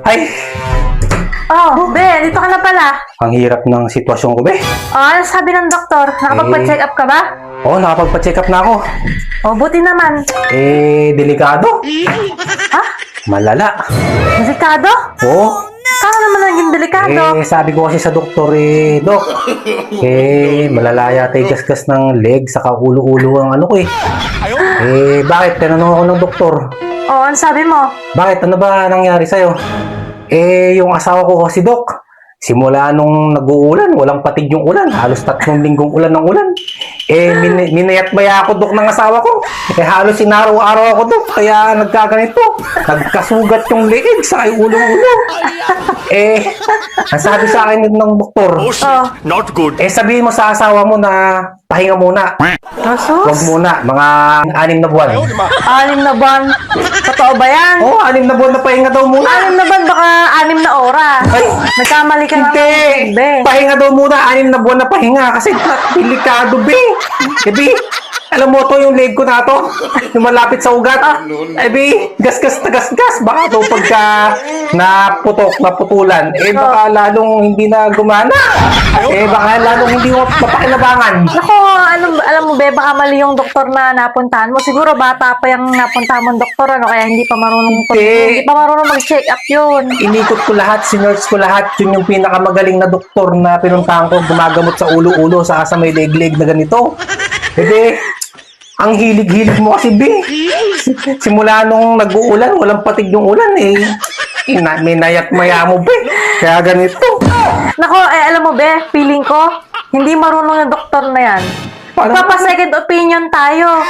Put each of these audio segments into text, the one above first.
Ay, Oh, be, dito ka na pala. ang hirap ng sitwasyon ko, be. Oh, ano sabi ng doktor? Nakapagpa-check up ka ba? Oo, nakapagpa-check up na ako. Oh, buti naman. Delikado. Ha? Malala. Delikado? Oo. Paano naman naging delikado? Sabi ko kasi sa doktor, Dok, malala yata yung gasgas ng leg, saka ulo-ulo ang ano ko eh. Bakit? Tinanong ako ng doktor. Oh, ano sabi mo? Bakit? Ano ba nangyari sa'yo? Yung asawa ko kasi, Dok, simula nung nag-uulan, walang patig yung ulan. Halos 3 linggong ulan ng ulan. Minayat maya ako, Dok, ng asawa ko. Halos sinaraw-araw ako, Dok. Kaya nagkaganito. Nagkasugat yung leeg sa ulo-ulo. Ang sabi sa akin ng doktor, Not good. sabihin mo sa asawa mo na pahinga muna. Asus? Huwag muna. Mga 6 na buwan. 6 na buwan. Totoo ba yan? Oo, 6 na buwan na pahinga daw muna. 6 na buwan, baka 6 na oras. Ay, Nagkamali ka na Hindi! ng be. Pahinga daw muna, 6 na buwan na pahinga kasi delikado, be. Be, alam mo to yung leg ko na to, yung malapit sa ugat. Be, gasgas na gasgas. Baka to pagka naputulan, baka lalong hindi na gumana. Baka lalong hindi mo mapakinabangan. Nako, alam mo be, baka mali yung doktor na napuntahan mo. Siguro bata pa yung napuntahan mong doktor, ano, kaya hindi pa marunong mag-check up yun. Inikot ko lahat, sinerch ko lahat. Yun yung pinakamagaling na doktor na pinuntahan ko, gumagamot sa ulo-ulo, sa may leg-leg na ganito. Ang hilig-hilig mo kasi, be. Simula nung nag-uulan, walang patig yung ulan, minayat maya mo, be. Kaya ganito. Nako, alam mo be, feeling ko, hindi marunong yung doktor na yan. Papa-second opinion tayo.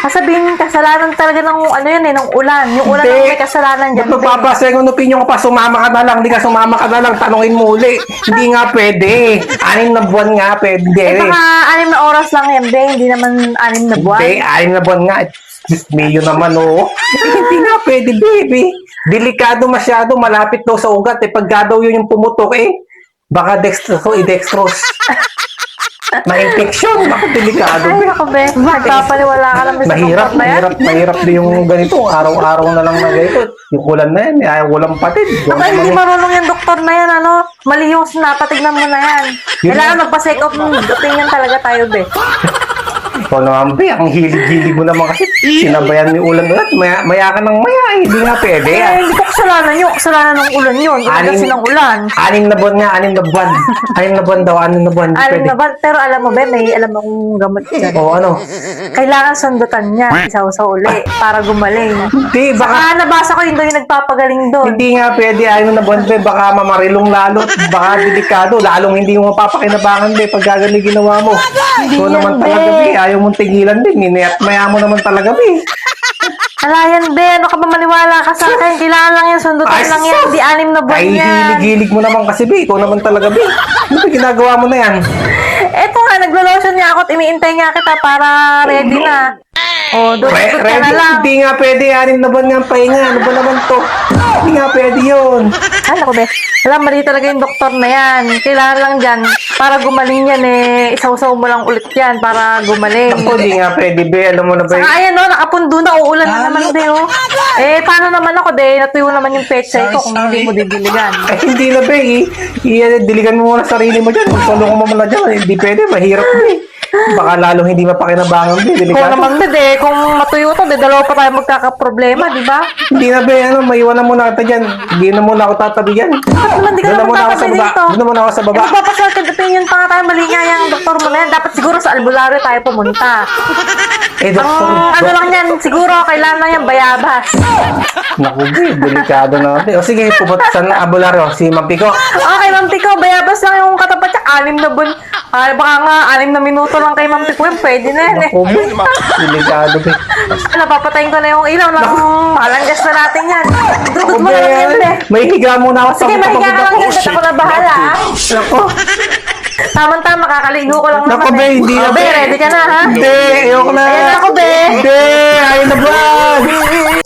Sasabihin, kasalanan talaga ng ano yan ng ulan. Yung ulan ang may kasalanan dyan. Magpapasecond opinion ka pa, sumama ka na lang. Hindi ka sumama ka na lang, tanongin mo uli. Hindi nga pwede. 6 na buwan nga pwede. Baka 6 na oras lang yan, be. Hindi naman 6 na buwan. Hindi, 6 na buwan nga. Mayo naman, oo. Hindi nga pwede, baby. Delikado masyado, malapit daw sa ugat. Pagka daw yun yung pumutok, baka dextrose. Ma-infection, delikado. Ay, ako be. Magpapaniwala ka lang sa Mahirap, doktor na yan. mahirap din yung ganito. Araw-araw na lang na ganito. Yung ulan na yan, ayaw walang patid. Ako, hindi marunong yung doktor na yan, ano. Mali yung napatignan mo na yan. Kailangan magpa-second opinion talaga tayo, be. Ikaw naman, be, ang hilig-hilig mo naman kasi sinabayan mo yung ulan ulit. Maya ka ng maya, hindi nga pwede. Hindi ko kasalanan yun. Kasalanan ng ulan yun. Iba kasi ng ulan. 6 na buwan nga, 6 na buwan. 6 na buwan daw, 6 na buwan. Hindi 6 pwede. na buwan. Pero alam mo, be, may alam akong gamot dyan. Oo, ano? Kailangan sundutan niya. Isaw sa uli para gumaling. Hindi, baka... Nabasa ko yun doon yung nagpapagaling doon. Hindi nga pwede, 6 na buwan, be. Baka mamarilong lalo. Baka delikado. Lalong hindi mo mapapakinabangan, be. Pag gano'n ginawa mo. Ikaw naman be. talaga, be. Ayaw mong tigilan, be. Minayat maya mo naman talaga, be. Alayan, be. Ano ka ba maniwala ka sa akin? Kailangan lang yan. Sundutan Ay, lang yan. Hindi 6 na buwan Ay, yan. hilig-hilig mo naman kasi, be. Ikaw naman talaga, be. Ano ba ginagawa mo na yan? Eto nga, naglo-lotion niya ako at iniintay nga kita para ready na. O, doon ka na lang. Hindi nga pwede, 6 na buwan nga ang pahinga. Ano ba naman to? Hindi nga pwede yun. Ay, naku, be. Alam, mali talaga yung doktor na yan. Kailangan lang dyan, para gumaling yan isaw-saw mo lang ulit yan para gumaling. Ako, hindi nga pwede, be. Alam mo na ba? Saka ayan, no, nakapundo na, uulan na naman, be, oh. Paano naman ako, de? Natuyo naman yung petsa ko kung hindi mo didiligan. Hindi na, be. Diligan mo muna sarili mo dyan. Magsulong mo muna dyan. Hindi pwede, mahirap, be. Baka lalong hindi mapakinabangan, be. Kung Delikado. naman, be, kung matuyo to, dalawa pa tayo magkakaproblema, di ba? Hindi na, be. Maiwan na muna kita dyan. Hindi na muna ako tatabi dyan. Bakit naman di ka Doon na naman muna ako sa tatabi baba. dito? Doon na muna ako sa baba. Magpapasecond opinion pa nga tayo, mali nga yung doktor mo na yan. Dapat siguro sa albularyo tayo pumunta. Doktor. Ano lang yan, siguro kailangan lang yan bayabas. Naku, be. Delikado na, be. O sige, pupunta sa abularyo. Si Mampiko. Okay, Ma'am Tico, bayabas lang yung katapat niya. 6 na buwan. Baka nga 6 na minuto lang kay Ma'am Tico. Pwede na yan, Naku, be. Delikado, be. Napapatayin ko na yung ilaw. Malanggas na natin yan. Dugot mo na lang yan, be. May higa muna ako sa Sige, mahiga ka lang ko. yan. Ako na bahala, ha? Naku. Tama-tama, kakaligo ko lang Naku, naman. be, hindi na, Be, be. ready ka na, ha? Hindi, ayoko na. Ayan ako, be. Hindi, ayun na ba?